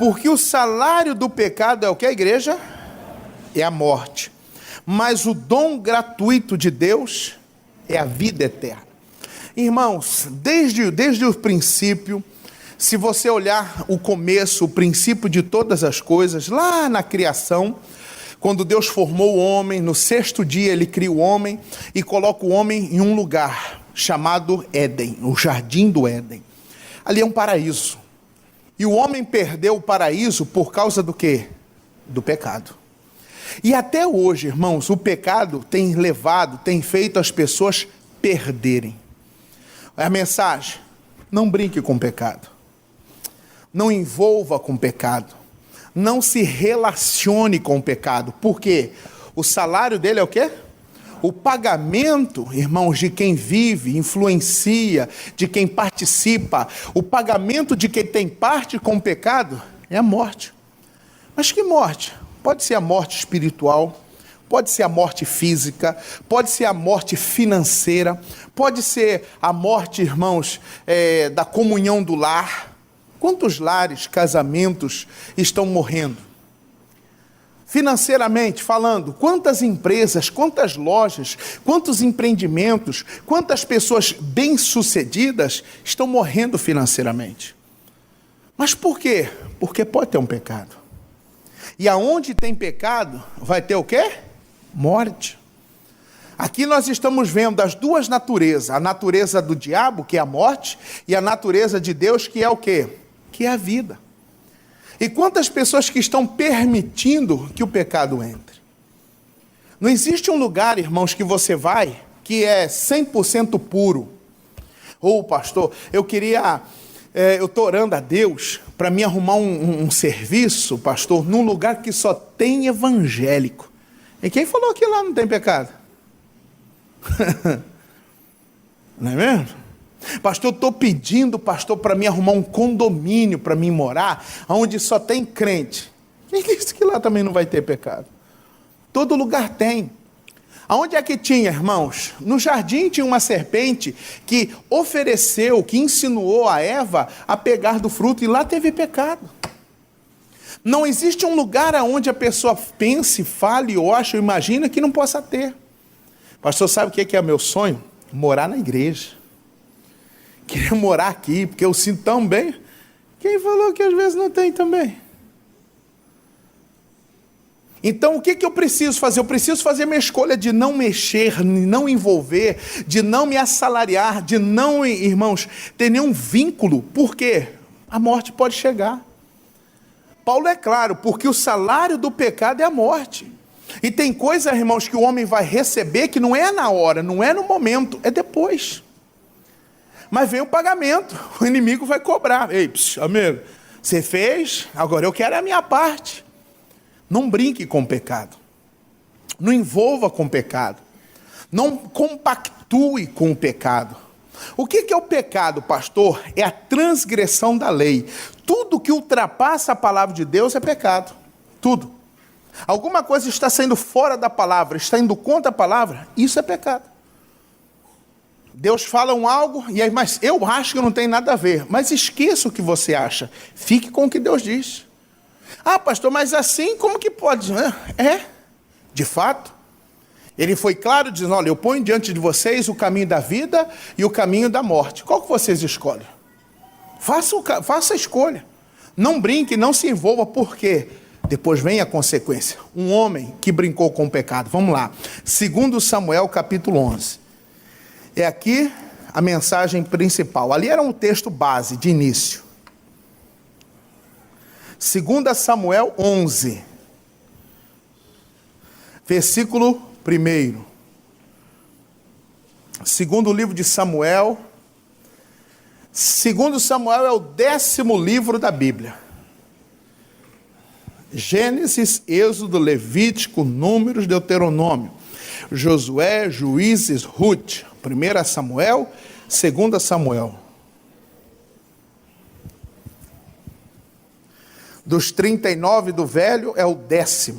Porque o salário do pecado é o que, a igreja? É a morte. Mas o dom gratuito de Deus é a vida eterna. Irmãos, desde o princípio, se você olhar o começo, o princípio de todas as coisas, lá na criação, quando Deus formou o homem, no sexto dia ele cria o homem e coloca o homem em um lugar chamado Éden, o jardim do Éden. Ali é um paraíso. E o homem perdeu o paraíso por causa do quê? Do pecado. E até hoje, irmãos, o pecado tem feito as pessoas perderem. A mensagem: não brinque com o pecado. Não envolva com o pecado. Não se relacione com o pecado. Por quê? O salário dele é o quê? O pagamento, irmãos, de quem vive, influencia, de quem participa, o pagamento de quem tem parte com o pecado é a morte. Mas que morte? Pode ser a morte espiritual, pode ser a morte física, pode ser a morte financeira, pode ser a morte, irmãos, da comunhão do lar. Quantos lares, casamentos estão morrendo? Financeiramente falando, quantas empresas, quantas lojas, quantos empreendimentos, quantas pessoas bem-sucedidas estão morrendo financeiramente? Mas por quê? Porque pode ter um pecado. E aonde tem pecado, vai ter o quê? Morte. Aqui nós estamos vendo as duas naturezas, a natureza do diabo, que é a morte, e a natureza de Deus, que é o quê? Que é a vida. E quantas pessoas que estão permitindo que o pecado entre? Não existe um lugar, irmãos, que você vai, que é 100% puro. Pastor, eu estou orando a Deus para me arrumar um serviço, pastor, num lugar que só tem evangélico. E quem falou que lá não tem pecado? Não é mesmo? Pastor, eu estou pedindo, pastor, para me arrumar um condomínio para mim morar, onde só tem crente. Quem disse que lá também não vai ter pecado? Todo lugar tem. Aonde é que tinha, irmãos? No jardim tinha uma serpente que ofereceu, que insinuou a Eva a pegar do fruto, e lá teve pecado. Não existe um lugar onde a pessoa pense, fale, ou ache, ou imagina que não possa ter. Pastor, sabe o que é meu sonho? Morar na igreja. Queria morar aqui, porque eu sinto tão bem. Quem falou que às vezes não tem também? Então, o que eu preciso fazer? Eu preciso fazer minha escolha de não mexer, de não envolver, de não me assalariar, de não, irmãos, ter nenhum vínculo. Por quê? A morte pode chegar. Paulo é claro, porque o salário do pecado é a morte. E tem coisa, irmãos, que o homem vai receber que não é na hora, não é no momento, é depois. Mas vem o pagamento, o inimigo vai cobrar. Ei, amigo, você fez, agora eu quero a minha parte. Não brinque com o pecado. Não envolva com o pecado. Não compactue com o pecado. O que é o pecado, pastor? É a transgressão da lei. Tudo que ultrapassa a palavra de Deus é pecado. Tudo. Alguma coisa está saindo fora da palavra, está indo contra a palavra, isso é pecado. Deus fala algo, e aí, mas eu acho que não tem nada a ver. Mas esqueça o que você acha. Fique com o que Deus diz. Ah, pastor, mas assim como que pode? De fato. Ele foi claro, dizendo, olha, eu ponho diante de vocês o caminho da vida e o caminho da morte. Qual que vocês escolhem? Faça a escolha. Não brinque, não se envolva, por quê? Depois vem a consequência. Um homem que brincou com o pecado. Vamos lá. 2 Samuel, capítulo 11. É aqui a mensagem principal. Ali era um texto base, de início. 2 Samuel 11. Versículo 1. Segundo livro de Samuel. 2 Samuel é o 10º livro da Bíblia. Gênesis, Êxodo, Levítico, Números, Deuteronômio, Josué, Juízes, Ruth, 1 Samuel, 2 Samuel. Dos 39 do velho é o 10º.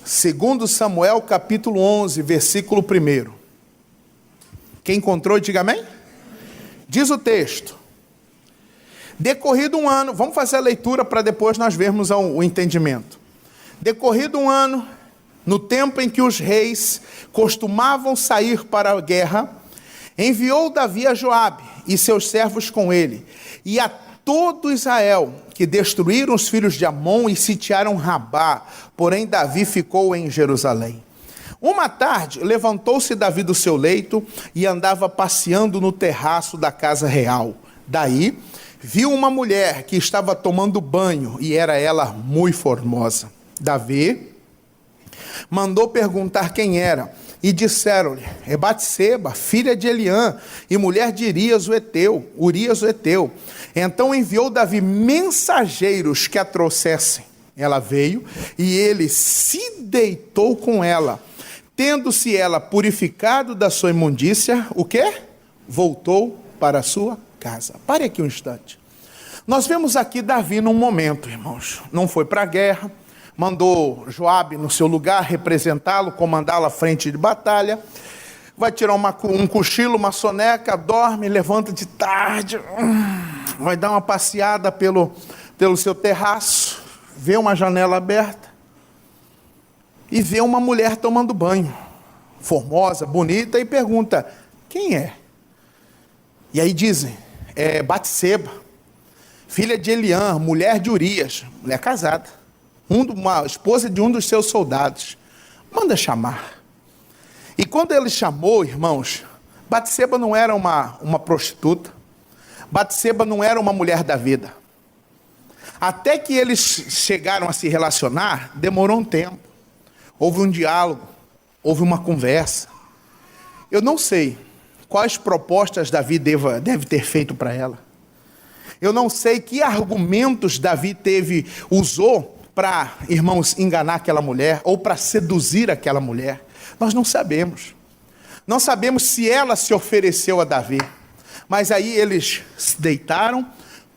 2 Samuel, capítulo 11, versículo 1. Quem encontrou, diga amém. Diz o texto: Decorrido um ano, vamos fazer a leitura para depois nós vermos o entendimento. Decorrido um ano, no tempo em que os reis costumavam sair para a guerra, enviou Davi a Joabe e seus servos com ele, e a todo Israel, que destruíram os filhos de Amon e sitiaram Rabá, porém Davi ficou em Jerusalém. Uma tarde, levantou-se Davi do seu leito e andava passeando no terraço da casa real. Daí, viu uma mulher que estava tomando banho, e era ela muito formosa. Davi mandou perguntar quem era, e disseram-lhe: é Batseba, filha de Eliã, e mulher de Urias o Heteu. Então enviou Davi mensageiros que a trouxessem. Ela veio, e ele se deitou com ela. Tendo-se ela purificado da sua imundícia, o quê? Voltou para a sua casa. Pare aqui um instante. Nós vemos aqui Davi num momento, irmãos. Não foi para a guerra, mandou Joabe no seu lugar representá-lo, comandá-lo à frente de batalha. Vai tirar um cochilo, uma soneca, dorme, levanta de tarde, vai dar uma passeada pelo seu terraço, vê uma janela aberta e vê uma mulher tomando banho, formosa, bonita, e pergunta: quem é? E aí dizem: é Batseba, filha de Eliã, mulher de Urias, mulher casada, uma esposa de um dos seus soldados. Manda chamar. E quando ele chamou, irmãos, Batseba não era uma prostituta, Batseba não era uma mulher da vida. Até que eles chegaram a se relacionar, demorou um tempo. Houve um diálogo, houve uma conversa. Eu não sei quais propostas Davi deve ter feito para ela. Eu não sei que argumentos Davi usou para, irmãos, enganar aquela mulher ou para seduzir aquela mulher. Nós não sabemos. Não sabemos se ela se ofereceu a Davi. Mas aí eles se deitaram,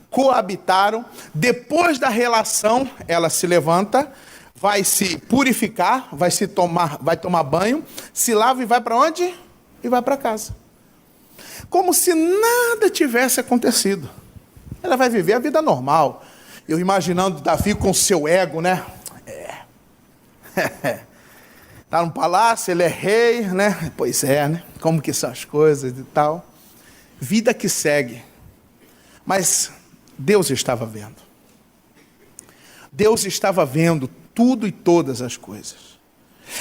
coabitaram. Depois da relação, ela se levanta, vai se purificar, vai tomar banho, se lava e vai para onde? E vai para casa. Como se nada tivesse acontecido. Ela vai viver a vida normal. Eu imaginando Davi com seu ego, né? Está no palácio, ele é rei, né? Pois é, né? Como que são as coisas e tal. Vida que segue. Mas Deus estava vendo. Deus estava vendo tudo e todas as coisas.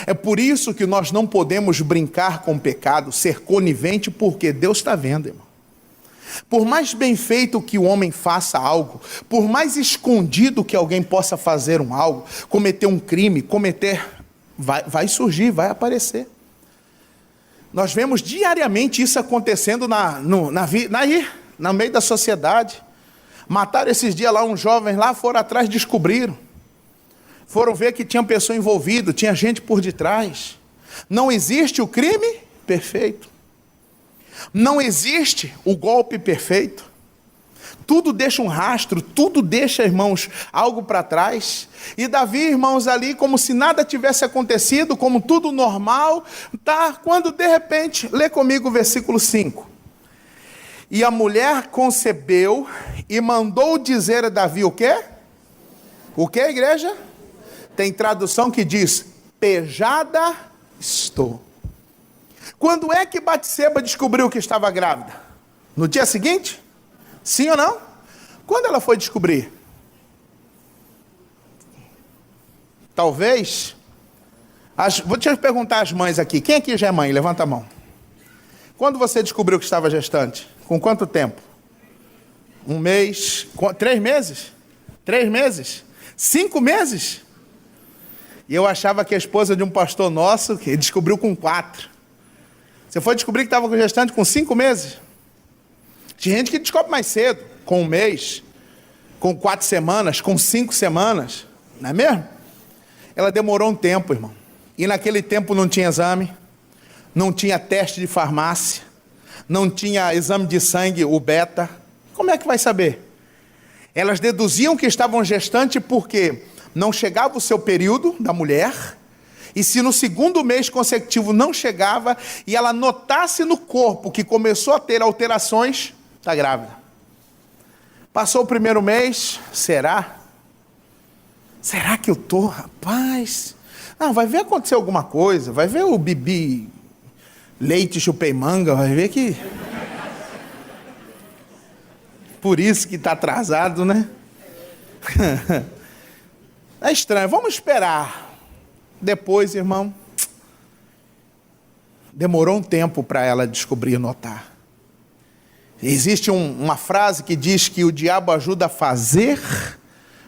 É por isso que nós não podemos brincar com o pecado, ser conivente, porque Deus está vendo, irmão. Por mais bem feito que o homem faça algo, por mais escondido que alguém possa fazer algo, cometer um crime, vai surgir, vai aparecer. Nós vemos diariamente isso acontecendo no meio da sociedade. Mataram esses dias lá uns jovens lá, foram atrás, descobriram. Foram ver que tinha pessoa envolvida, tinha gente por detrás. Não existe o crime perfeito. Não existe o golpe perfeito. Tudo deixa um rastro, tudo deixa, irmãos, algo para trás. E Davi, irmãos, ali como se nada tivesse acontecido, como tudo normal, tá? Quando de repente, lê comigo o versículo 5. E a mulher concebeu e mandou dizer a Davi o quê? O quê, igreja? Tem tradução que diz: pejada estou. Quando é que Batseba descobriu que estava grávida? No dia seguinte? Sim ou não? Quando ela foi descobrir? Talvez. Vou te perguntar às mães aqui. Quem aqui já é mãe? Levanta a mão. Quando você descobriu que estava gestante? Com quanto tempo? 1 mês? 3 meses? 3 meses? 5 meses? E eu achava que a esposa de um pastor nosso, que descobriu com 4. Você foi descobrir que estava com gestante com 5 meses? Tinha gente que descobre mais cedo, com 1 mês, com 4 semanas, com 5 semanas. Não é mesmo? Ela demorou um tempo, irmão. E naquele tempo não tinha exame, não tinha teste de farmácia, não tinha exame de sangue, o beta. Como é que vai saber? Elas deduziam que estavam gestantes porque não chegava o seu período da mulher, e se no 2º mês consecutivo não chegava, e ela notasse no corpo que começou a ter alterações, está grávida. Passou o primeiro mês, será? Será que eu tô, rapaz? Não, vai ver acontecer alguma coisa, vai ver o Bibi leite, chupei manga, vai ver que... Por isso que está atrasado, né? É estranho, vamos esperar. Depois, irmão, demorou um tempo para ela descobrir e notar. Existe uma frase que diz que o diabo ajuda a fazer,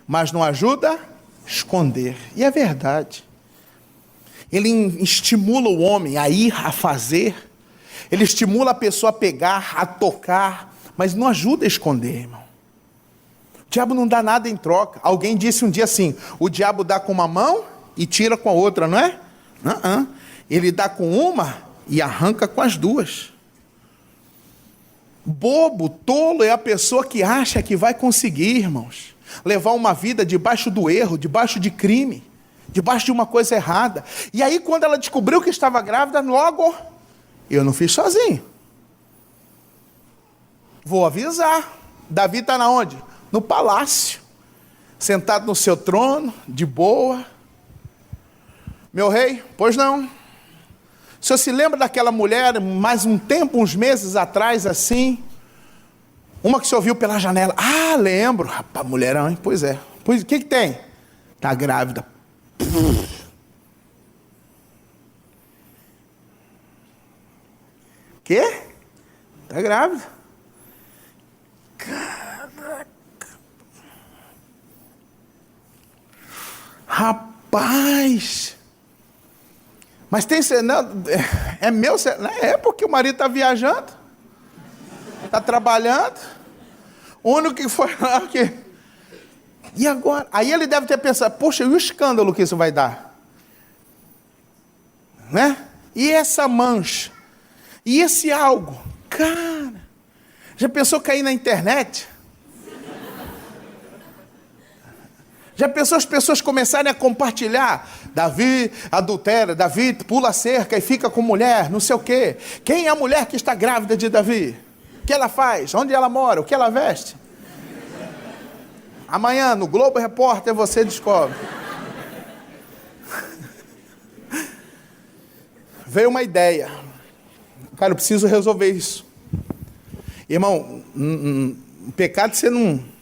mas não ajuda a esconder. E é verdade. Ele estimula o homem a ir a fazer, ele estimula a pessoa a pegar, a tocar, mas não ajuda a esconder, irmão. O diabo não dá nada em troca. Alguém disse um dia assim, o diabo dá com uma mão e tira com a outra, não é? Não. Ele dá com uma e arranca com as duas. Bobo, tolo é a pessoa que acha que vai conseguir, irmãos, levar uma vida debaixo do erro, debaixo de crime, debaixo de uma coisa errada. E aí quando ela descobriu que estava grávida, logo, eu não fiz sozinho. Vou avisar. Davi está na onde? No palácio, sentado no seu trono, de boa. Meu rei, pois não. O senhor se lembra daquela mulher, mais um tempo, uns meses atrás, assim? Uma que o senhor viu pela janela. Ah, lembro. Rapaz, mulherão, hein? Pois é. Pois, o que tem? Está grávida. Quê? Está grávida. Caraca. Rapaz. Mas tem... Não, é meu... Não é porque o marido está viajando. Está trabalhando. O único que foi lá... Que... E agora? Aí ele deve ter pensado, poxa, e o escândalo que isso vai dar? Né? E essa mancha? E esse algo? Cara, já pensou cair na internet? Já pensou as pessoas começarem a compartilhar? Davi adultera, Davi pula a cerca e fica com mulher, não sei o quê. Quem é a mulher que está grávida de Davi? O que ela faz? Onde ela mora? O que ela veste? Amanhã, no Globo Repórter, você descobre. Veio uma ideia. Cara, eu preciso resolver isso. Irmão, o pecado você não...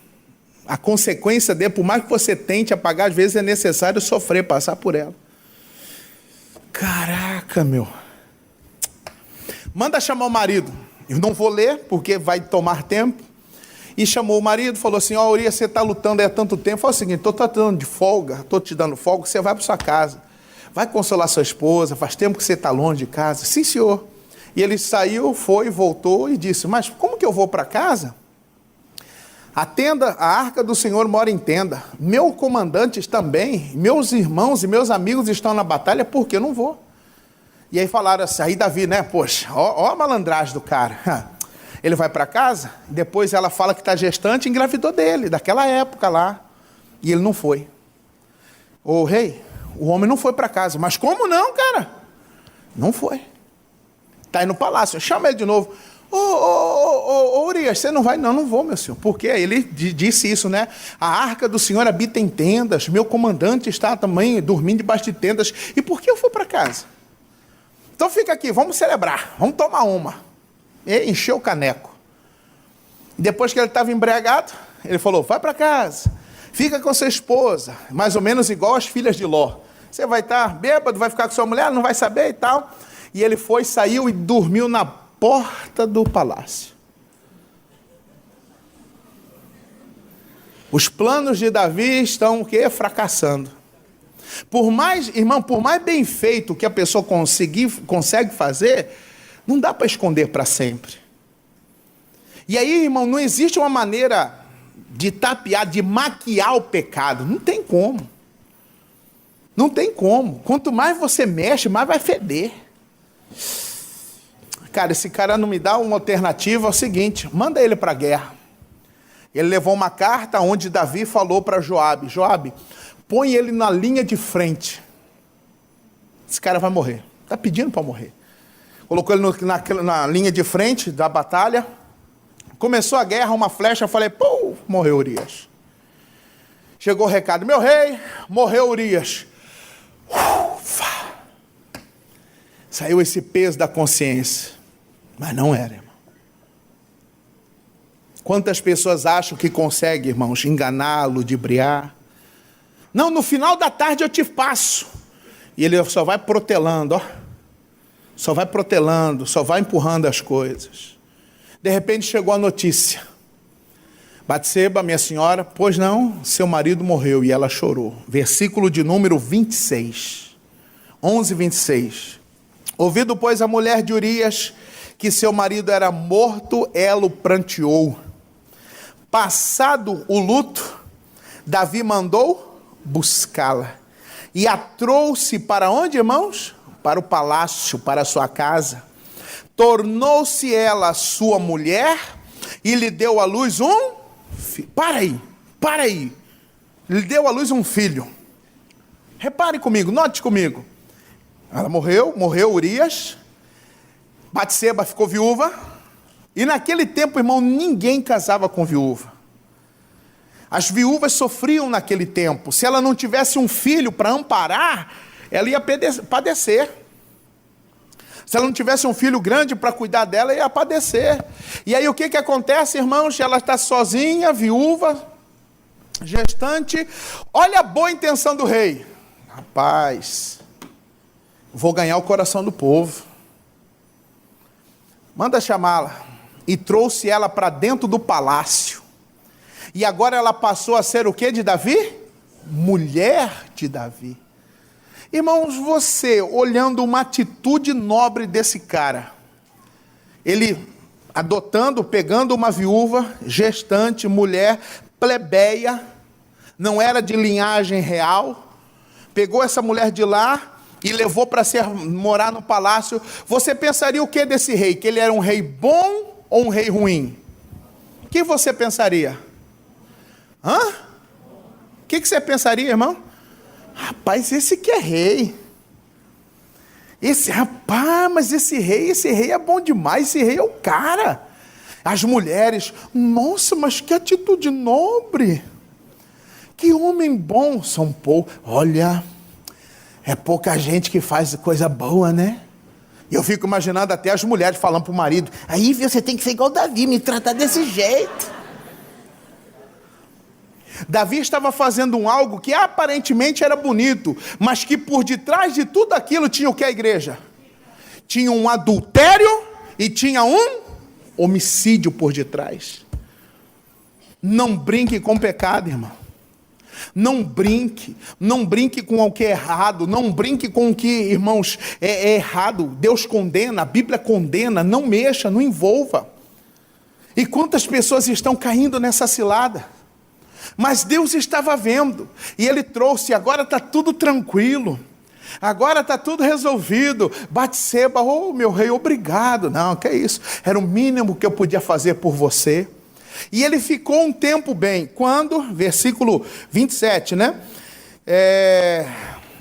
A consequência dele, por mais que você tente apagar, às vezes é necessário sofrer, passar por ela. Caraca, meu. Manda chamar o marido. Eu não vou ler, porque vai tomar tempo. E chamou o marido, falou assim, ó, Urias, você está lutando há tanto tempo. Falou o seguinte, estou te dando de folga, estou te dando folga, você vai para sua casa. Vai consolar sua esposa, faz tempo que você está longe de casa. Sim, senhor. E ele saiu, foi, voltou e disse, mas como que eu vou para casa? A tenda, a arca do Senhor mora em tenda. Meus comandantes também, meus irmãos e meus amigos estão na batalha, por que eu não vou? E aí falaram assim, aí Davi, né, poxa, ó a malandragem do cara. Ele vai para casa, depois ela fala que está gestante, engravidou dele, daquela época lá. E ele não foi. Ô rei, o homem não foi para casa. Mas como não, cara? Não foi. Está aí no palácio, chama ele de novo. Ô, Urias, você não vai? Não, não vou, meu senhor. Porque ele disse isso, né? A arca do Senhor habita em tendas, meu comandante está também dormindo debaixo de tendas. E por que eu fui para casa? Então fica aqui, vamos celebrar, vamos tomar uma. E encheu o caneco. Depois que ele estava embriagado, ele falou, vai para casa, fica com sua esposa, mais ou menos igual as filhas de Ló. Você vai estar bêbado, vai ficar com sua mulher, não vai saber e tal. E ele foi, saiu e dormiu na porta do palácio. Os planos de Davi estão o quê? Fracassando. Por mais, irmão, por mais bem feito que a pessoa consegue fazer, não dá para esconder para sempre. E aí, irmão, não existe uma maneira de tapear, de maquiar o pecado. Não tem como. Não tem como. Quanto mais você mexe, mais vai feder. Cara, esse cara não me dá uma alternativa, é o seguinte, manda ele para a guerra. Ele levou uma carta onde Davi falou para Joabe, Joabe, põe ele na linha de frente. Esse cara vai morrer. Está pedindo para morrer. Colocou ele na linha de frente da batalha. Começou a guerra, uma flecha, eu falei, pô, morreu Urias. Chegou o recado, meu rei, morreu Urias. Ufa. Saiu esse peso da consciência. Mas não era, irmão. Quantas pessoas acham que conseguem, irmãos, enganá-lo, ludibriar? Não, no final da tarde eu te passo. E ele só vai protelando, ó. Só vai protelando, só vai empurrando as coisas. De repente chegou a notícia. Batseba, minha senhora, pois não, seu marido morreu, e ela chorou. Versículo de número 26. 11:26. Ouvido, pois, a mulher de Urias, que seu marido era morto, ela o pranteou. Passado o luto, Davi mandou buscá-la. E a trouxe para onde, irmãos? Para o palácio, para a sua casa. Tornou-se ela sua mulher e lhe deu à luz um filho. Para aí. Lhe deu à luz um filho. Repare comigo, note comigo. Ela morreu Urias. Batseba ficou viúva. E naquele tempo, irmão, ninguém casava com viúva. As viúvas sofriam naquele tempo. Se ela não tivesse um filho para amparar, ela ia padecer. Se ela não tivesse um filho grande para cuidar dela, ia padecer. E aí o que acontece, irmãos? Ela está sozinha, viúva, gestante. Olha a boa intenção do rei. Rapaz, vou ganhar o coração do povo. Manda chamá-la. E trouxe ela para dentro do palácio. E agora ela passou a ser o que de Davi? Mulher de Davi. Irmãos, você, olhando uma atitude nobre desse cara, ele adotando, pegando uma viúva, gestante, mulher, plebeia, não era de linhagem real, pegou essa mulher de lá e levou para morar no palácio. Você pensaria o que desse rei? Que ele era um rei bom ou um rei ruim? O que você pensaria? O que você pensaria, irmão? Rapaz, esse que é rei. Mas esse rei é bom demais, esse rei é o cara. As mulheres, nossa, mas que atitude nobre. Que homem bom, são poucos. Olha, é pouca gente que faz coisa boa, né? E eu fico imaginando até as mulheres falando para o marido, aí você tem que ser igual Davi, me tratar desse jeito. Davi estava fazendo algo que aparentemente era bonito, mas que por detrás de tudo aquilo tinha o que a igreja? Tinha um adultério e tinha um homicídio por detrás. Não brinque com o pecado, irmão. Não brinque com o que é errado, não brinque com o que, irmãos, é errado. Deus condena, a Bíblia condena, não mexa, não envolva. E quantas pessoas estão caindo nessa cilada? Mas Deus estava vendo, e Ele trouxe, agora está tudo tranquilo, agora está tudo resolvido. Batseba, oh meu rei, obrigado. Não, que é isso, era o mínimo que eu podia fazer por você. E ele ficou um tempo bem, quando, versículo 27, né?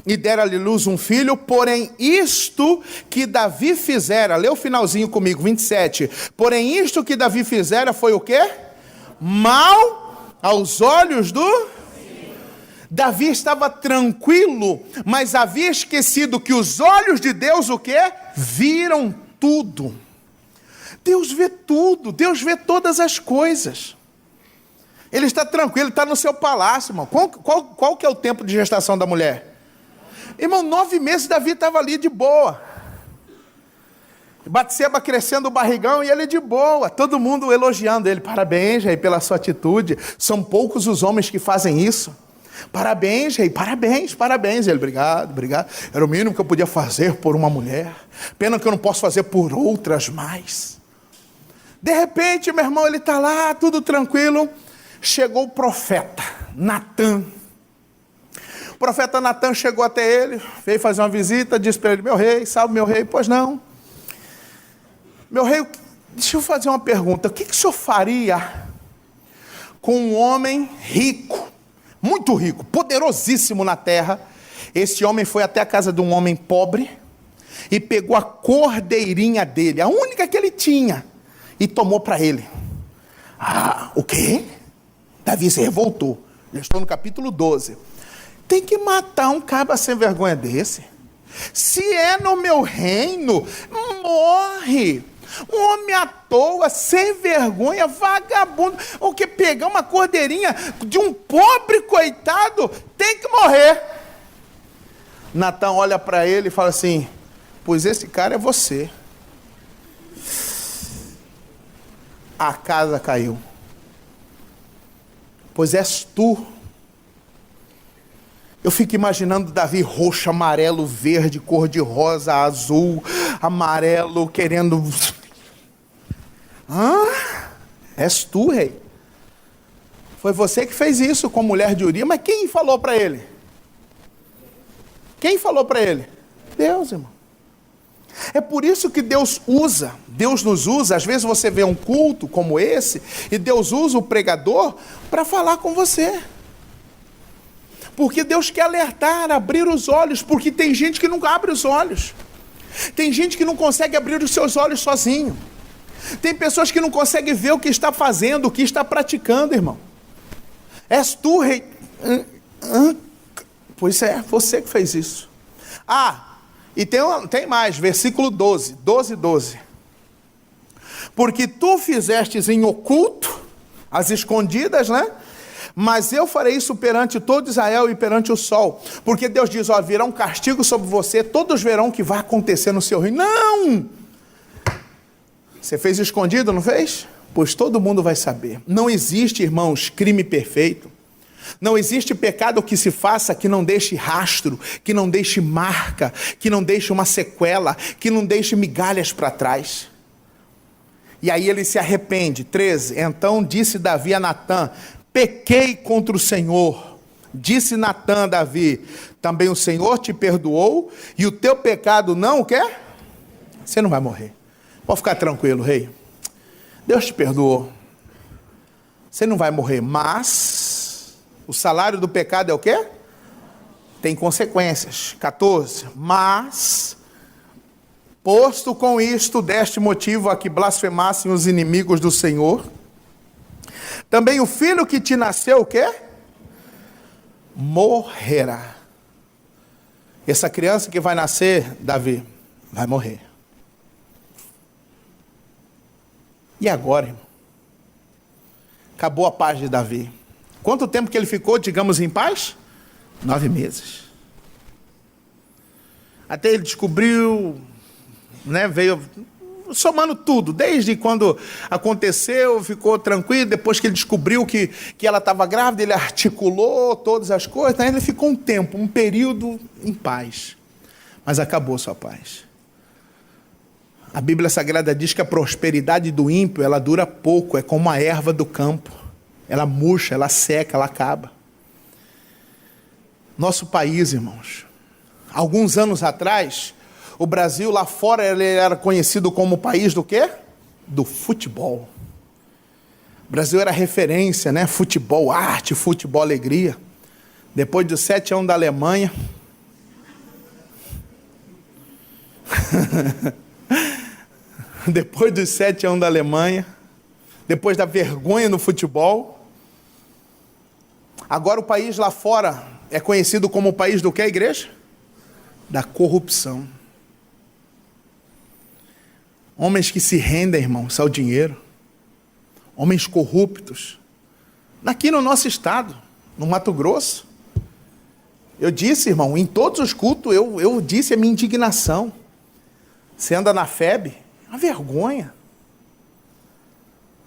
E dera-lhe luz um filho, porém isto que Davi fizera, lê o finalzinho comigo, 27, porém isto que Davi fizera foi o quê? Mal aos olhos do... Davi estava tranquilo, mas havia esquecido que os olhos de Deus o quê? Viram tudo. Deus vê tudo, Deus vê todas as coisas. Ele está tranquilo, ele está no seu palácio, irmão. Qual que é o tempo de gestação da mulher? Irmão, 9 meses Davi estava ali de boa. Batseba crescendo o barrigão e ele de boa. Todo mundo elogiando ele. Parabéns, rei, pela sua atitude. São poucos os homens que fazem isso. Parabéns, rei, parabéns, parabéns. Ele, obrigado, obrigado. Era o mínimo que eu podia fazer por uma mulher. Pena que eu não posso fazer por outras mais. De repente, meu irmão, ele está lá, tudo tranquilo. Chegou o profeta Natã. O profeta Natã chegou até ele, veio fazer uma visita, disse para ele, meu rei, salve meu rei. Pois não. Meu rei, deixa eu fazer uma pergunta. O que o senhor faria com um homem rico, muito rico, poderosíssimo na terra? Esse homem foi até a casa de um homem pobre e pegou a cordeirinha dele, a única que ele tinha, e tomou para ele. Ah, o quê? Davi se revoltou. Já estou no capítulo 12. Tem que matar um cabra sem vergonha desse. Se é no meu reino, morre. Um homem à toa, sem vergonha, vagabundo. O que pegar uma cordeirinha de um pobre coitado, tem que morrer. Natã olha para ele e fala assim: pois esse cara é você. A casa caiu. Pois és tu. Eu fico imaginando Davi roxo, amarelo, verde, cor de rosa, azul, amarelo, querendo... És tu, rei. Foi você que fez isso com a mulher de Urias, mas quem falou para ele? Quem falou para ele? Deus, irmão. É por isso que Deus nos usa. Às vezes você vê um culto como esse, e Deus usa o pregador para falar com você. Porque Deus quer alertar, abrir os olhos, porque tem gente que não abre os olhos. Tem gente que não consegue abrir os seus olhos sozinho. Tem pessoas que não conseguem ver o que está fazendo, o que está praticando, irmão. És tu, rei. Pois é, você que fez isso. E tem mais, versículo 12. Porque tu fizestes em oculto, às escondidas, né? Mas eu farei isso perante todo Israel e perante o sol. Porque Deus diz, virá um castigo sobre você, todos verão o que vai acontecer no seu reino. Não! Você fez escondido, não fez? Pois todo mundo vai saber. Não existe, irmãos, crime perfeito. Não existe pecado que se faça que não deixe rastro, que não deixe marca, que não deixe uma sequela, que não deixe migalhas para trás. E aí ele se arrepende. 13. Então disse Davi a Natã: pequei contra o Senhor. Disse Natã a Davi: também o Senhor te perdoou, e o teu pecado não o quê? Você não vai morrer. Pode ficar tranquilo, rei. Deus te perdoou. Você não vai morrer, mas o salário do pecado é o quê? Tem consequências. 14. Mas, posto com isto, deste motivo a que blasfemassem os inimigos do Senhor, também o filho que te nasceu, o quê? Morrerá. Essa criança que vai nascer, Davi, vai morrer. E agora, irmão? Acabou a paz de Davi. Quanto tempo que ele ficou, digamos, em paz? 9 meses. Até ele descobriu, né, veio somando tudo, desde quando aconteceu, ficou tranquilo, depois que ele descobriu que ela estava grávida, ele articulou todas as coisas, né, ele ficou um tempo, um período em paz. Mas acabou sua paz. A Bíblia Sagrada diz que a prosperidade do ímpio, ela dura pouco, é como a erva do campo. Ela murcha, ela seca, ela acaba. Nosso país, irmãos, alguns anos atrás, o Brasil lá fora ele era conhecido como o país do quê? Do futebol. O Brasil era referência, né? Futebol, arte, futebol, alegria. Depois dos 7 anos da Alemanha... Depois dos 7 anos da Alemanha, depois da vergonha no futebol, agora o país lá fora é conhecido como o país do que, igreja? Da corrupção. Homens que se rendem, irmãos, ao dinheiro. Homens corruptos. Aqui no nosso estado, no Mato Grosso. Eu disse, irmão, em todos os cultos, eu disse a minha indignação. Você anda na FEB, uma vergonha.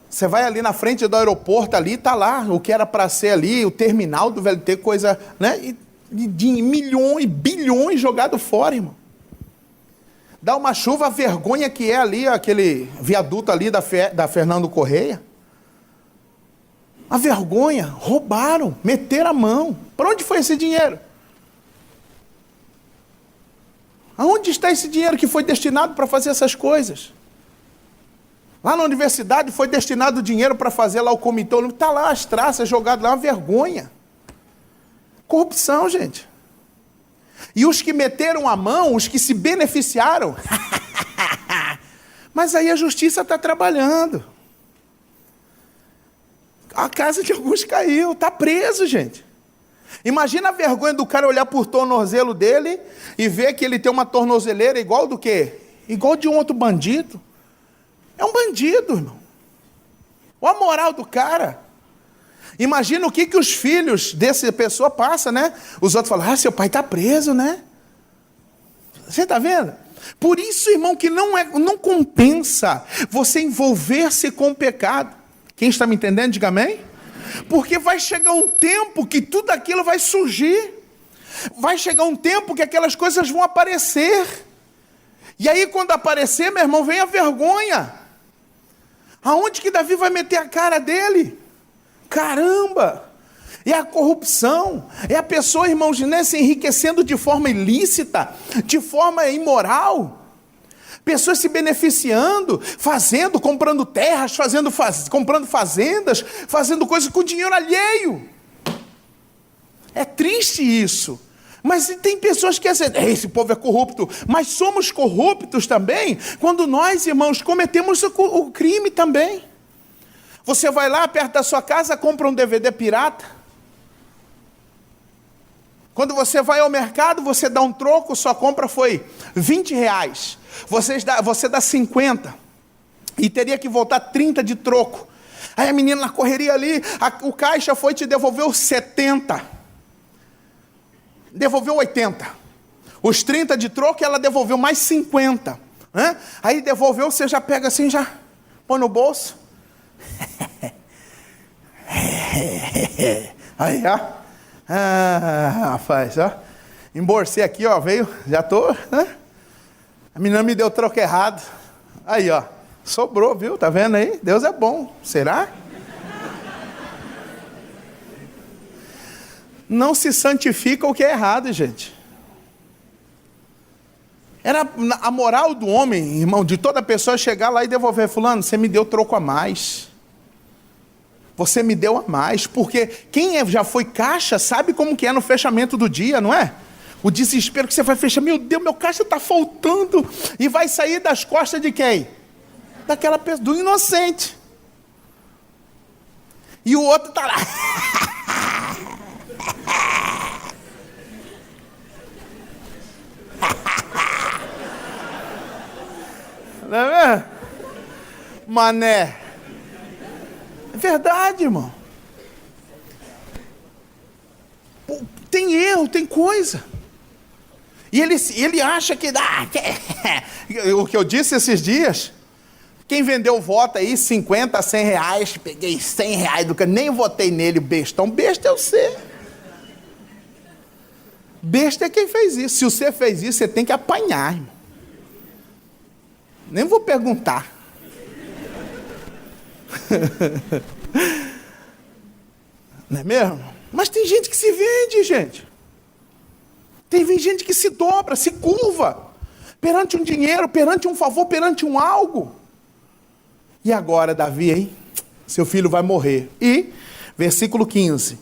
Você vai ali na frente do aeroporto, ali está lá, o que era para ser ali, o terminal do VLT, coisa, né? De milhões, bilhões jogado fora, irmão. Dá uma chuva, a vergonha que é ali, aquele viaduto ali da Fernando Correia. A vergonha, roubaram, meteram a mão. Para onde foi esse dinheiro? Aonde está esse dinheiro que foi destinado para fazer essas coisas? Lá na universidade foi destinado o dinheiro para fazer lá o comitê. Está lá as traças jogadas lá, uma vergonha. Corrupção, gente. E os que meteram a mão, os que se beneficiaram. Mas aí a justiça está trabalhando. A casa de alguns caiu, está preso, gente. Imagina a vergonha do cara olhar por tornozelo dele e ver que ele tem uma tornozeleira igual do quê? Igual de um outro bandido. É um bandido, irmão. Olha a moral do cara. Imagina o que os filhos dessa pessoa passam, né? Os outros falam, seu pai está preso, né? Você está vendo? Por isso, irmão, que não compensa você envolver-se com o pecado. Quem está me entendendo, diga amém. Porque vai chegar um tempo que tudo aquilo vai surgir. Vai chegar um tempo que aquelas coisas vão aparecer. E aí quando aparecer, meu irmão, vem a vergonha. Aonde que Davi vai meter a cara dele? Caramba! É a corrupção, é a pessoa, irmãos, né, se enriquecendo de forma ilícita, de forma imoral. Pessoas se beneficiando, fazendo, comprando terras, comprando fazendas, fazendo coisas com dinheiro alheio. É triste isso. Mas tem pessoas que dizem, esse povo é corrupto. Mas somos corruptos também quando nós, irmãos, cometemos o crime também. Você vai lá perto da sua casa, compra um DVD pirata. Quando você vai ao mercado, você dá um troco, sua compra foi R$20. Você dá 50 e teria que voltar 30 de troco. Aí a menina na correria ali, o caixa foi e te devolveu 70. Devolveu 80. Os 30 de troco, ela devolveu mais 50. Né? Aí devolveu, você já pega assim, já põe no bolso. Aí, ó. Rapaz, ó. Emborcei aqui, ó, veio, já tô, né? A menina me deu troco errado. Aí, ó, sobrou, viu? Tá vendo aí? Deus é bom. Será? Não se santifica o que é errado, gente. Era a moral do homem, irmão, de toda pessoa chegar lá e devolver. Fulano, você me deu troco a mais. Você me deu a mais. Porque quem já foi caixa sabe como que é no fechamento do dia, não é? O desespero que você vai fechar. Meu Deus, meu caixa está faltando. E vai sair das costas de quem? Daquela pessoa, do inocente. E o outro está lá. Não é mesmo? Mané. É verdade, irmão. Tem erro, tem coisa. E ele acha que dá. O que eu disse esses dias, quem vendeu voto aí, 50, 100 reais, peguei 100 reais do cara, nem votei nele, bestão. Besta é você. Besta é quem fez isso. Se você fez isso, você tem que apanhar, irmão. Nem vou perguntar. Não é mesmo? Mas tem gente que se vende, gente. Tem gente que se dobra, se curva perante um dinheiro, perante um favor, perante um algo. E agora, Davi, hein? Seu filho vai morrer. E, versículo 15.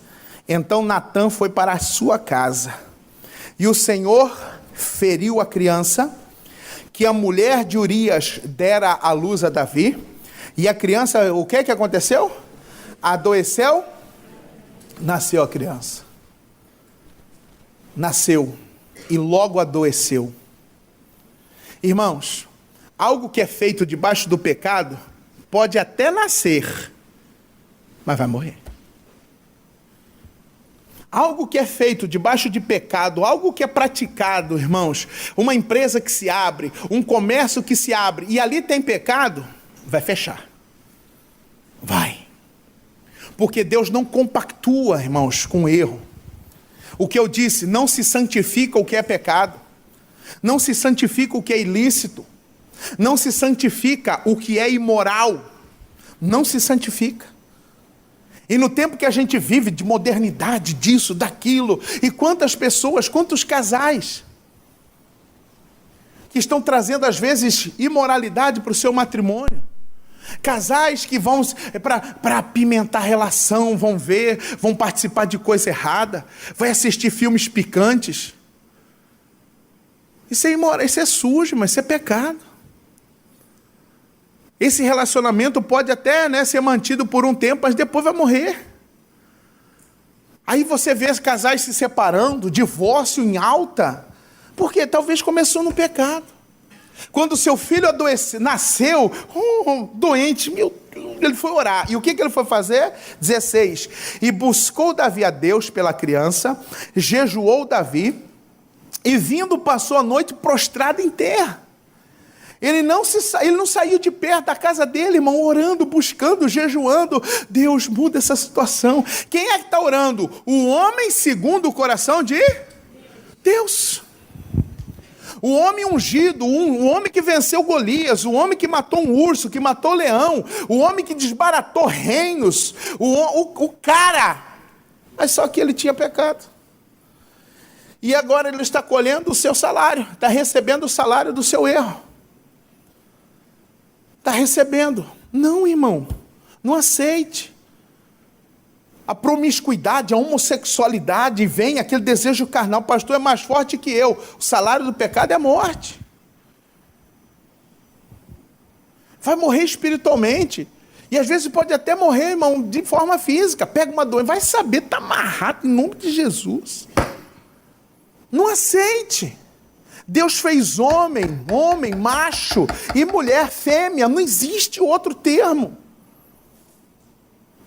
Então Natã foi para a sua casa. E o Senhor feriu a criança que a mulher de Urias dera à luz a Davi. E a criança, o que aconteceu? Adoeceu. Nasceu a criança. Nasceu. E logo adoeceu. Irmãos, algo que é feito debaixo do pecado, pode até nascer, mas vai morrer. Algo que é feito debaixo de pecado, algo que é praticado, irmãos, uma empresa que se abre, um comércio que se abre, e ali tem pecado, vai fechar. Vai. Porque Deus não compactua, irmãos, com erro. O que eu disse, não se santifica o que é pecado. Não se santifica o que é ilícito. Não se santifica o que é imoral. Não se santifica. E no tempo que a gente vive de modernidade, disso, daquilo, e quantas pessoas, quantos casais que estão trazendo às vezes imoralidade para o seu matrimônio. Casais que vão para apimentar a relação, vão ver, vão participar de coisa errada, vai assistir filmes picantes. Isso é imoral, isso é sujo, mas isso é pecado. Esse relacionamento pode até, né, ser mantido por um tempo, mas depois vai morrer. Aí você vê os casais se separando, divórcio em alta, porque talvez começou no pecado. Quando seu filho nasceu doente, ele foi orar. E o que ele foi fazer? 16. E buscou Davi a Deus pela criança, jejuou Davi, e vindo passou a noite prostrado em terra. Ele não saiu de perto da casa dele, irmão, orando, buscando, jejuando. Deus, muda essa situação. Quem é que está orando? O homem segundo o coração de Deus. O homem ungido, o homem que venceu Golias, o homem que matou um urso, que matou leão, o homem que desbaratou reinos, o cara. Mas só que ele tinha pecado. E agora ele está colhendo o seu salário, está recebendo o salário do seu erro. Está recebendo. Não, irmão, não aceite. A promiscuidade, a homossexualidade, vem aquele desejo carnal. O pastor é mais forte que eu. O salário do pecado é a morte. Vai morrer espiritualmente. E às vezes pode até morrer, irmão, de forma física. Pega uma doença, vai saber, está amarrado em nome de Jesus. Não aceite. Deus fez homem, macho, e mulher, fêmea. Não existe outro termo.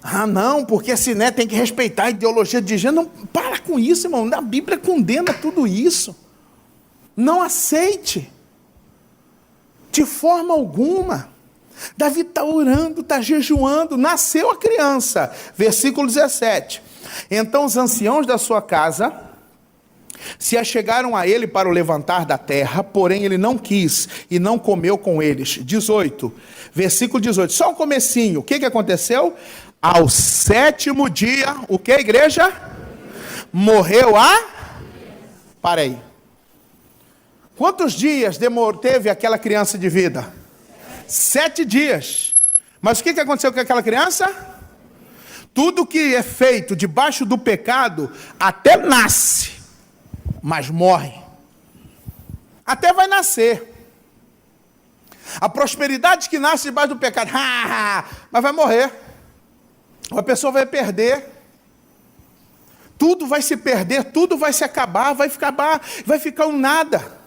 Ah, não, porque assim, né, tem que respeitar a ideologia de gênero. Não, para com isso, irmão. A Bíblia condena tudo isso. Não aceite. De forma alguma. Davi está orando, está jejuando. Nasceu a criança. Versículo 17. Então os anciãos da sua casa se achegaram a ele para o levantar da terra, porém ele não quis e não comeu com eles. 18, versículo 18, só um comecinho. O que aconteceu? Ao 7º dia, o que, igreja? Morreu Para aí. Quantos dias teve aquela criança de vida? 7 dias. Mas o que aconteceu com aquela criança? Tudo que é feito debaixo do pecado até nasce, mas morre. Até vai nascer. A prosperidade que nasce debaixo do pecado, mas vai morrer. A pessoa vai perder. Tudo vai se perder, tudo vai se acabar, vai ficar um nada.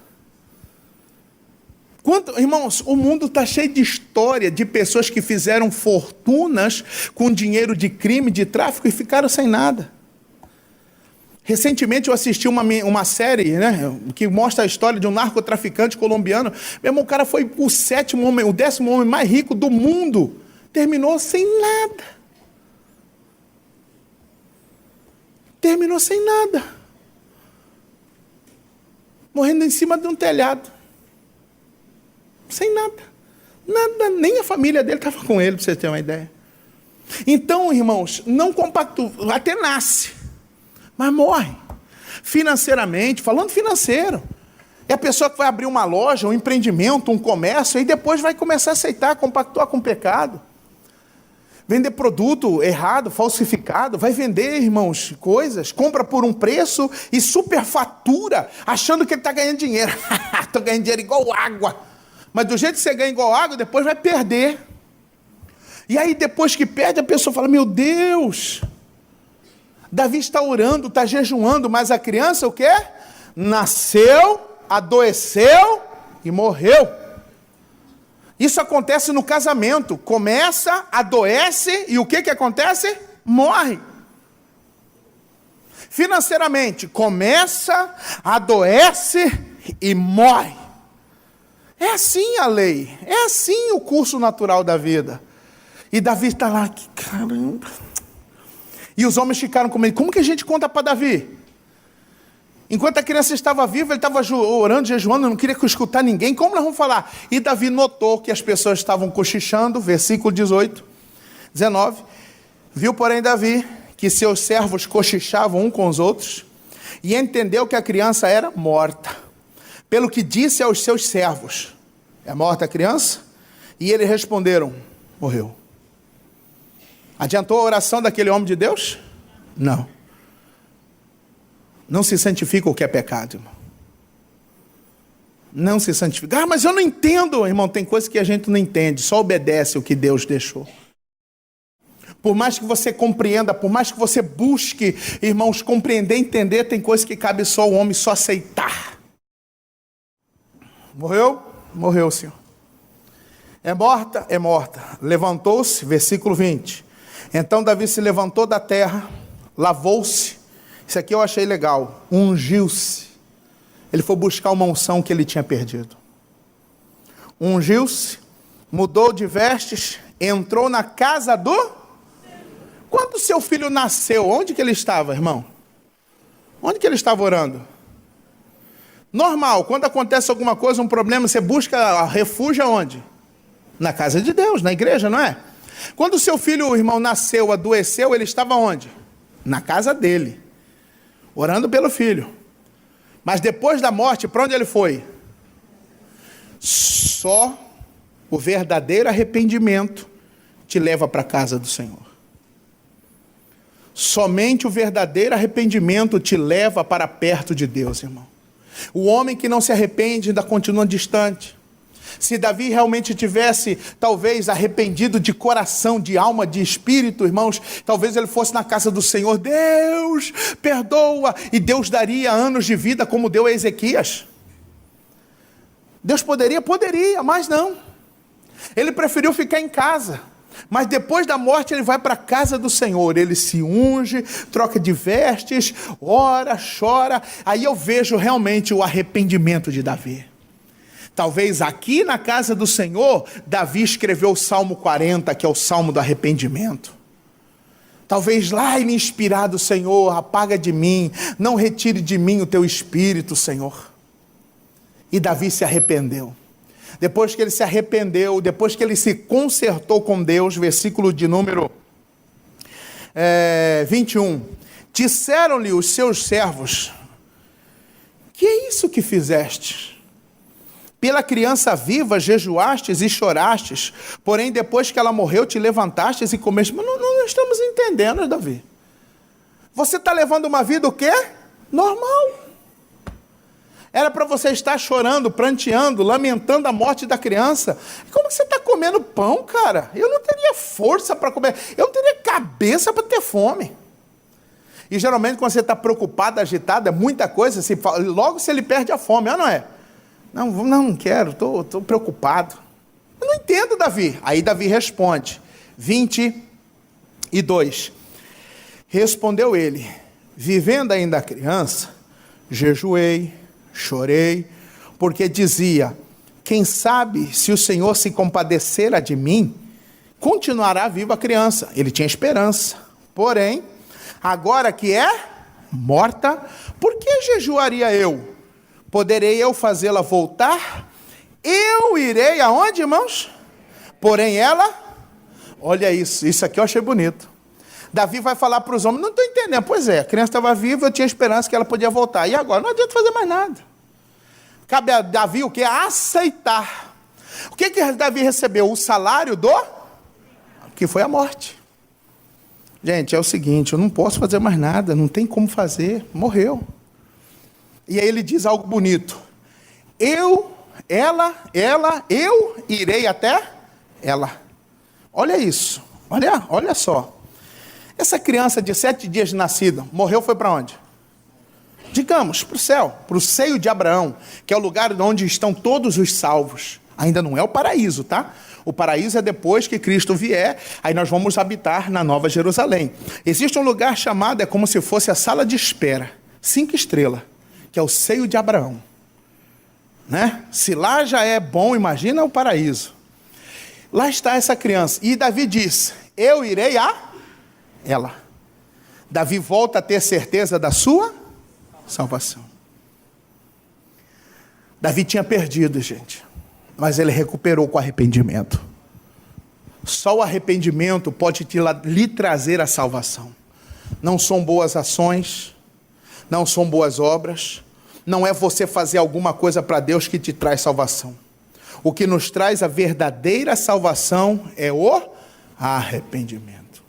Irmãos, o mundo está cheio de história de pessoas que fizeram fortunas com dinheiro de crime, de tráfico e ficaram sem nada. Recentemente eu assisti uma série, né, que mostra a história de um narcotraficante colombiano. Meu irmão, o cara foi o 10º homem mais rico do mundo. Terminou sem nada. Terminou sem nada. Morrendo em cima de um telhado. Sem nada. Nada, nem a família dele estava com ele, para você ter uma ideia. Então, irmãos, não compactua, até nasce. Mas morre. Financeiramente, falando financeiro. É a pessoa que vai abrir uma loja, um empreendimento, um comércio, e depois vai começar a aceitar, compactuar com o pecado. Vender produto errado, falsificado, vai vender, irmãos, coisas, compra por um preço e superfatura, achando que ele está ganhando dinheiro. Estou ganhando dinheiro igual água. Mas do jeito que você ganha igual água, depois vai perder. E aí depois que perde, a pessoa fala, meu Deus... Davi está orando, está jejuando, mas a criança o quê? Nasceu, adoeceu e morreu. Isso acontece no casamento. Começa, adoece e o que acontece? Morre. Financeiramente, começa, adoece e morre. É assim a lei, é assim o curso natural da vida. E Davi está lá, que caramba... E os homens ficaram com ele. Como que a gente conta para Davi? Enquanto a criança estava viva, ele estava orando, jejuando, não queria escutar ninguém. Como nós vamos falar? E Davi notou que as pessoas estavam cochichando, versículo 18, 19. Viu, porém, Davi, que seus servos cochichavam um com os outros, e entendeu que a criança era morta. Pelo que disse aos seus servos, é morta a criança? E eles responderam, morreu. Adiantou a oração daquele homem de Deus? Não. Não se santifica o que é pecado, irmão. Não se santificar. Ah, mas eu não entendo, irmão. Tem coisa que a gente não entende, só obedece o que Deus deixou. Por mais que você compreenda, por mais que você busque, irmãos, compreender, entender, tem coisa que cabe só o homem só aceitar. Morreu? Morreu, Senhor. É morta? É morta. Levantou-se, versículo 20. Então Davi se levantou da terra, lavou-se. Isso aqui eu achei legal. Ungiu-se. Ele foi buscar uma unção que ele tinha perdido. Ungiu-se, mudou de vestes, entrou na casa do... Quando seu filho nasceu, onde que ele estava, irmão? Onde que ele estava orando? Normal, quando acontece alguma coisa, um problema, você busca refúgio aonde? Na casa de Deus, na igreja, não é? Quando seu filho, irmão, nasceu, adoeceu, ele estava onde? Na casa dele, orando pelo filho. Mas depois da morte, para onde ele foi? Só o verdadeiro arrependimento te leva para a casa do Senhor. Somente o verdadeiro arrependimento te leva para perto de Deus, irmão. O homem que não se arrepende ainda continua distante. Se Davi realmente tivesse, talvez, arrependido de coração, de alma, de espírito, irmãos, talvez ele fosse na casa do Senhor. Deus, perdoa. E Deus daria anos de vida como deu a Ezequias. Deus poderia, mas não. Ele preferiu ficar em casa. Mas depois da morte ele vai para a casa do Senhor, ele se unge, troca de vestes, ora, chora. Aí eu vejo realmente o arrependimento de Davi. Talvez aqui na casa do Senhor, Davi escreveu o Salmo 40, que é o Salmo do arrependimento. Talvez lá ele inspirado, Senhor, apaga de mim, não retire de mim o teu espírito, Senhor. E Davi se arrependeu. Depois que ele se arrependeu, depois que ele se consertou com Deus, versículo de número 21. Disseram-lhe os seus servos: que é isso que fizeste? Pela criança viva jejuastes e chorastes, porém depois que ela morreu te levantastes e comeste. Mas não estamos entendendo, Davi. Você está levando uma vida o quê? Normal. Era para você estar chorando, pranteando, lamentando a morte da criança. Como que você está comendo pão, cara? Eu não teria força para comer. Eu não teria cabeça para ter fome. E geralmente quando você está preocupado, agitado, é muita coisa, logo se ele perde a fome, não é? Não quero, estou preocupado. Eu não entendo, Davi. Aí Davi responde, 22. Respondeu ele: vivendo ainda a criança, jejuei, chorei, porque dizia: quem sabe se o Senhor se compadecerá de mim, continuará viva a criança. Ele tinha esperança. Porém, agora que é morta, por que jejuaria eu? Poderei eu fazê-la voltar? Eu irei aonde, irmãos? Porém ela, olha isso aqui eu achei bonito. Davi vai falar para os homens: não estou entendendo. Pois é, a criança estava viva, eu tinha esperança que ela podia voltar. E agora? Não adianta fazer mais nada. Cabe a Davi o quê? Aceitar. O que Davi recebeu? O salário que foi a morte. Gente, é o seguinte, eu não posso fazer mais nada, não tem como fazer, morreu. E aí ele diz algo bonito: eu irei até ela. Olha isso, olha só. Essa criança de 7 dias de nascida, morreu, foi para onde? Digamos, para o céu, para o seio de Abraão, que é o lugar onde estão todos os salvos. Ainda não é o paraíso, tá? O paraíso é depois que Cristo vier, aí nós vamos habitar na Nova Jerusalém. Existe um lugar chamado, é como se fosse a sala de espera, 5 estrelas, que é o seio de Abraão. Né? Se lá já é bom, imagina o paraíso. Lá está essa criança. E Davi diz: eu irei a ela. Davi volta a ter certeza da sua salvação. Davi tinha perdido, gente, mas ele recuperou com arrependimento. Só o arrependimento pode lhe trazer a salvação. Não são boas ações, não são boas obras, não é você fazer alguma coisa para Deus que te traz salvação. O que nos traz a verdadeira salvação é o arrependimento.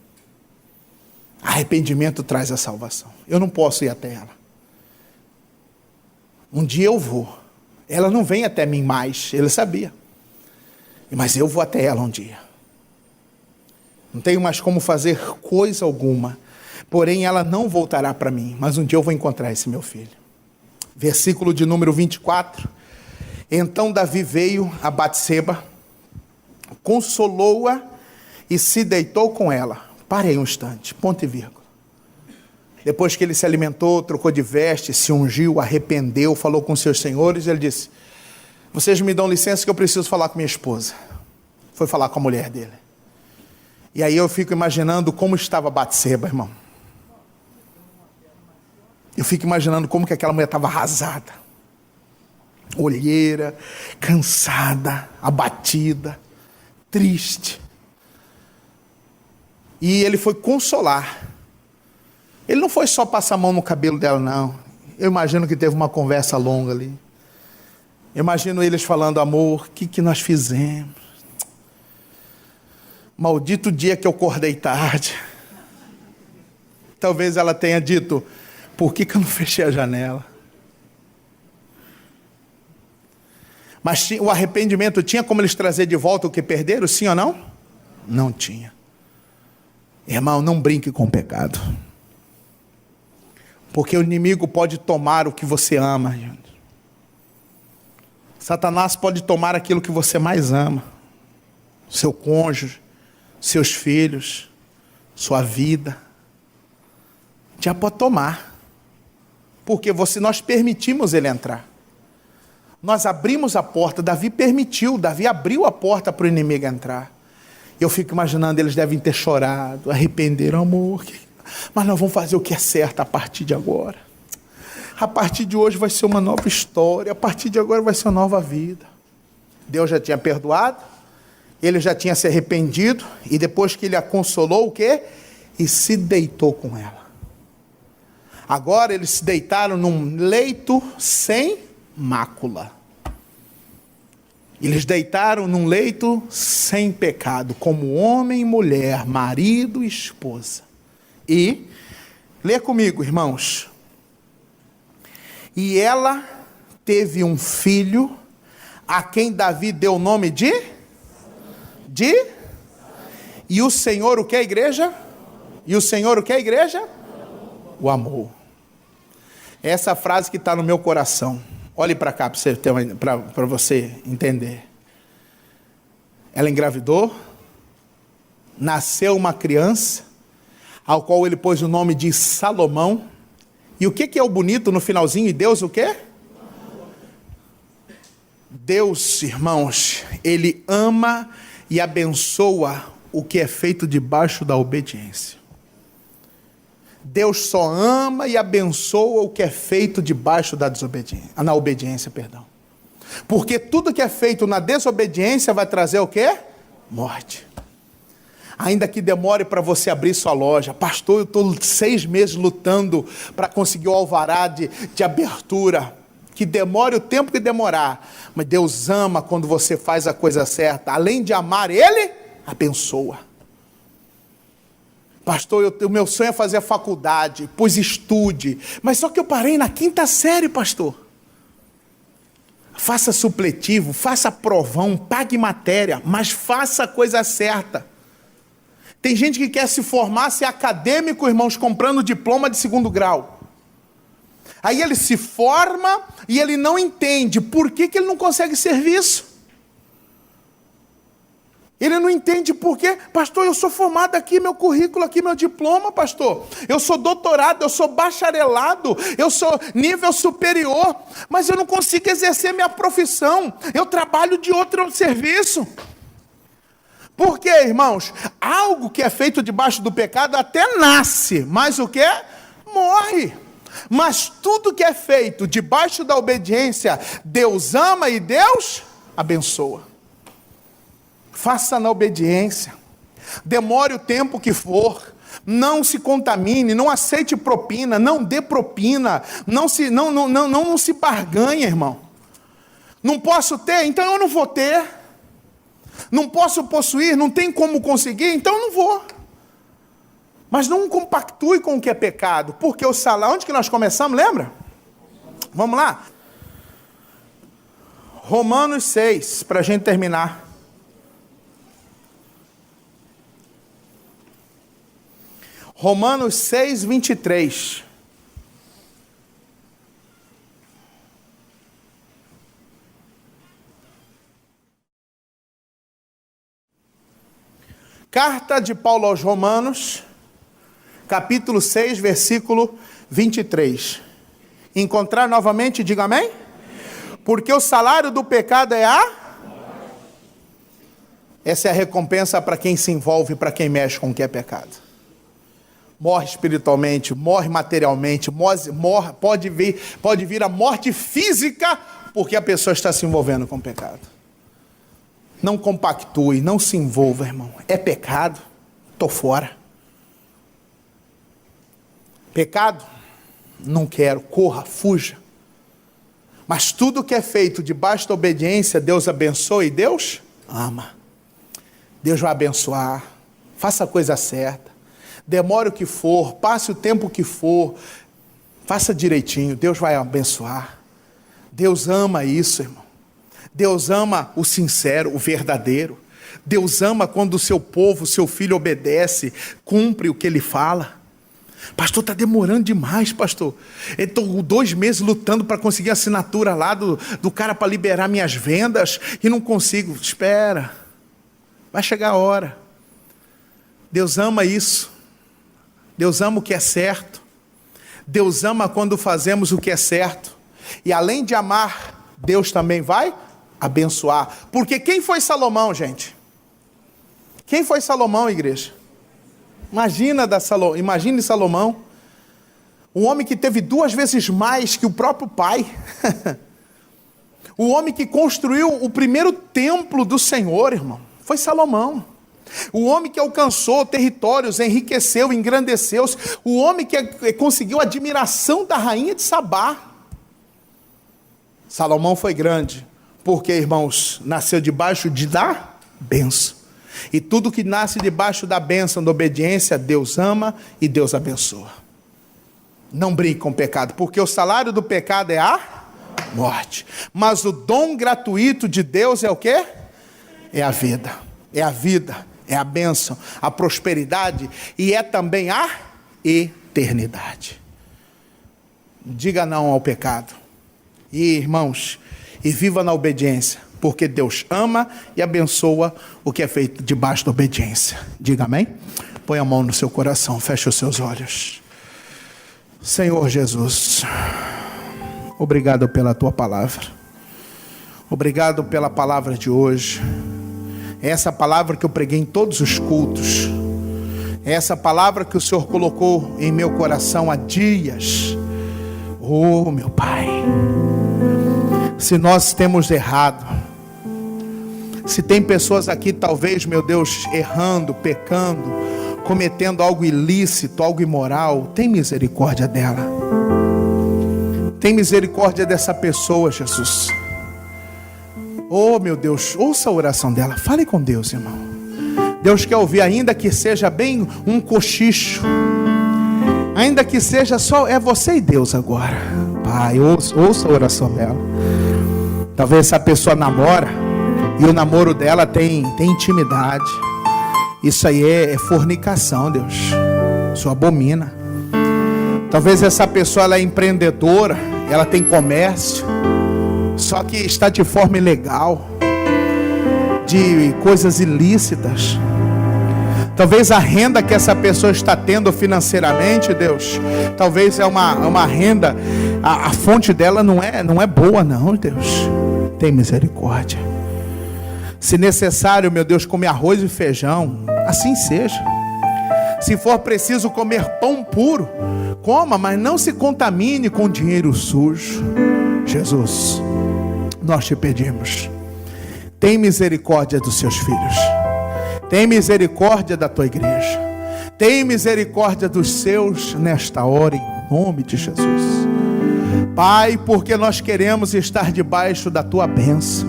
Arrependimento traz a salvação. Eu não posso ir até ela. Um dia eu vou, Ela não vem até mim mais, ele sabia. Mas eu vou até ela um dia. Não tenho mais como fazer coisa alguma. Porém, ela não voltará para mim. Mas um dia eu vou encontrar esse meu filho. Versículo de número 24. Então Davi veio a Batseba, consolou-a e se deitou com ela. Parei um instante, ponto e vírgula. Depois que ele se alimentou, trocou de veste, se ungiu, arrependeu, falou com seus senhores, ele disse: vocês me dão licença que eu preciso falar com minha esposa. Foi falar com a mulher dele. E aí eu fico imaginando como estava Batseba, irmão. Eu fico imaginando como que aquela mulher estava arrasada. Olheira, cansada, abatida, triste. E ele foi consolar. Ele não foi só passar a mão no cabelo dela, não. Eu imagino que teve uma conversa longa ali. Eu imagino eles falando: amor, o que nós fizemos? Maldito dia que eu acordei tarde. Talvez ela tenha dito: por que eu não fechei a janela? Mas o arrependimento tinha como eles trazer de volta o que perderam, sim ou não? Não tinha. Irmão, não brinque com o pecado. Porque o inimigo pode tomar o que você ama, gente. Satanás pode tomar aquilo que você mais ama. Seu cônjuge, seus filhos, sua vida. Já pode tomar. Porque nós permitimos ele entrar. Nós abrimos a porta, Davi permitiu, Davi abriu a porta para o inimigo entrar. Eu fico imaginando, eles devem ter chorado, arrependeram, amor. Mas nós vamos fazer o que é certo a partir de agora. A partir de hoje vai ser uma nova história, a partir de agora vai ser uma nova vida. Deus já tinha perdoado, ele já tinha se arrependido, e depois que ele a consolou, o quê? E se deitou com ela. Agora eles se deitaram num leito sem mácula. Eles deitaram num leito sem pecado, como homem e mulher, marido e esposa. E, lê comigo, irmãos. E ela teve um filho, a quem Davi deu o nome de? E o Senhor o que, igreja? E o Senhor o que, igreja? O amou. Essa frase que está no meu coração. Olhe para cá para você entender. Ela engravidou, nasceu uma criança, ao qual ele pôs o nome de Salomão. E o que é o bonito no finalzinho? E Deus o quê? Deus, irmãos, ele ama e abençoa o que é feito debaixo da obediência. Deus só ama e abençoa o que é feito debaixo da desobediência, na obediência, perdão. Porque tudo que é feito na desobediência vai trazer o quê? Morte. Ainda que demore para você abrir sua loja. Pastor, eu estou 6 meses lutando para conseguir o alvará de abertura. Que demore o tempo que demorar. Mas Deus ama quando você faz a coisa certa. Além de amar Ele, abençoa. Pastor, o meu sonho é fazer a faculdade. Pois estude. Mas só que eu parei na 5ª série, pastor. Faça supletivo, faça provão, pague matéria. Mas faça a coisa certa. Tem gente que quer se formar, ser acadêmico, irmãos, comprando diploma de 2º grau. Aí ele se forma e ele não entende por que ele não consegue serviço. Ele não entende por quê. Pastor, eu sou formado aqui, meu currículo aqui, meu diploma, pastor. Eu sou doutorado, eu sou bacharelado, eu sou nível superior, mas eu não consigo exercer minha profissão. Eu trabalho de outro serviço. Por quê, irmãos? Algo que é feito debaixo do pecado até nasce, mas o que? Morre. Mas tudo que é feito debaixo da obediência, Deus ama e Deus abençoa. Faça na obediência. Demore o tempo que for. Não se contamine, não aceite propina, não dê propina, não se barganha, irmão. Não posso ter, então eu não vou ter. Não posso possuir, não tem como conseguir, então eu não vou. Mas não compactue com o que é pecado, porque o salário, onde que nós começamos, lembra? Vamos lá. Romanos 6, para a gente terminar. Romanos 6, 23. Carta de Paulo aos Romanos, capítulo 6, versículo 23. Encontrar novamente, diga amém? Porque o salário do pecado é a... Essa é a recompensa para quem se envolve, para quem mexe com o que é pecado. Morre espiritualmente, morre materialmente, pode vir a morte física, porque a pessoa está se envolvendo com o pecado. Não compactue, não se envolva, irmão. É pecado, estou fora. Pecado, não quero, corra, fuja. Mas tudo que é feito debaixo da obediência, Deus abençoa e Deus ama. Deus vai abençoar, faça a coisa certa. Demore o que for, passe o tempo que for, faça direitinho, Deus vai abençoar. Deus ama isso, irmão. Deus ama o sincero, o verdadeiro. Deus ama quando o seu povo, o seu filho obedece, cumpre o que ele fala. Pastor, está demorando demais, pastor. Eu estou 2 meses lutando para conseguir a assinatura lá do cara para liberar minhas vendas e não consigo. Espera, vai chegar a hora. Deus ama isso. Deus ama o que é certo. Deus ama quando fazemos o que é certo. E além de amar, Deus também vai abençoar. Porque quem foi Salomão, gente? Quem foi Salomão, igreja? Imagine Salomão, um homem que teve 2 vezes mais que o próprio pai. O homem que construiu o primeiro templo do Senhor, irmão, foi Salomão. O homem que alcançou territórios, enriqueceu, engrandeceu-se. O homem que conseguiu a admiração da rainha de Sabá. Salomão foi grande, porque, irmãos, nasceu debaixo da bênção. E tudo que nasce debaixo da bênção, da obediência, Deus ama e Deus abençoa. Não brinque com o pecado, porque o salário do pecado é a morte. Mas o dom gratuito de Deus é o quê? É a vida. É a vida, é a bênção, a prosperidade e é também a eternidade. Diga não ao pecado. E, irmãos, e viva na obediência, porque Deus ama e abençoa o que é feito debaixo da obediência. Diga amém? Põe a mão no seu coração, feche os seus olhos. Senhor Jesus, obrigado pela tua palavra. Obrigado pela palavra de hoje. É essa palavra que eu preguei em todos os cultos. É essa palavra que o Senhor colocou em meu coração há dias. Oh, meu Pai, se nós temos errado, se tem pessoas aqui talvez, meu Deus, errando, pecando, cometendo algo ilícito, algo imoral, tem misericórdia dela. Tem misericórdia dessa pessoa, Jesus. Oh, meu Deus, ouça a oração dela, fale com Deus, irmão. Deus quer ouvir, ainda que seja bem um cochicho, ainda que seja só, é você e Deus agora. Pai, ouça a oração dela. Talvez essa pessoa namora e o namoro dela tem intimidade. Isso aí é fornicação, Deus. Isso abomina. Talvez essa pessoa ela é empreendedora, ela tem comércio, só que está de forma ilegal, de coisas ilícitas. Talvez a renda que essa pessoa está tendo financeiramente, Deus, talvez é uma renda, a fonte dela não é boa não, Deus. Tem misericórdia. Se necessário, meu Deus, comer arroz e feijão, assim seja. Se for preciso comer pão puro, coma, mas não se contamine com dinheiro sujo. Jesus, nós te pedimos, tem misericórdia dos seus filhos. Tem misericórdia da tua igreja. Tem misericórdia dos seus nesta hora, em nome de Jesus. Pai, porque nós queremos estar debaixo da tua bênção.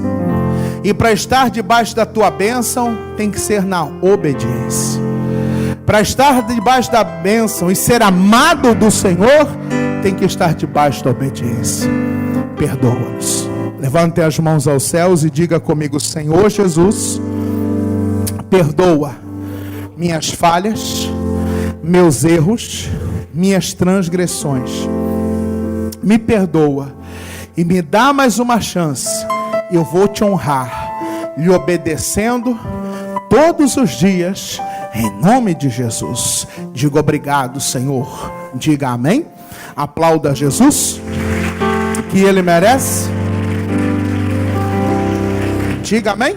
E para estar debaixo da tua bênção, tem que ser na obediência. Para estar debaixo da bênção e ser amado do Senhor, tem que estar debaixo da obediência. Perdoa-nos. Levante as mãos aos céus e diga comigo: Senhor Jesus, perdoa minhas falhas, meus erros, minhas transgressões. Me perdoa e me dá mais uma chance. Eu vou te honrar, lhe obedecendo todos os dias, em nome de Jesus. Diga obrigado, Senhor. Diga amém. Aplauda Jesus, que Ele merece. Diga amém.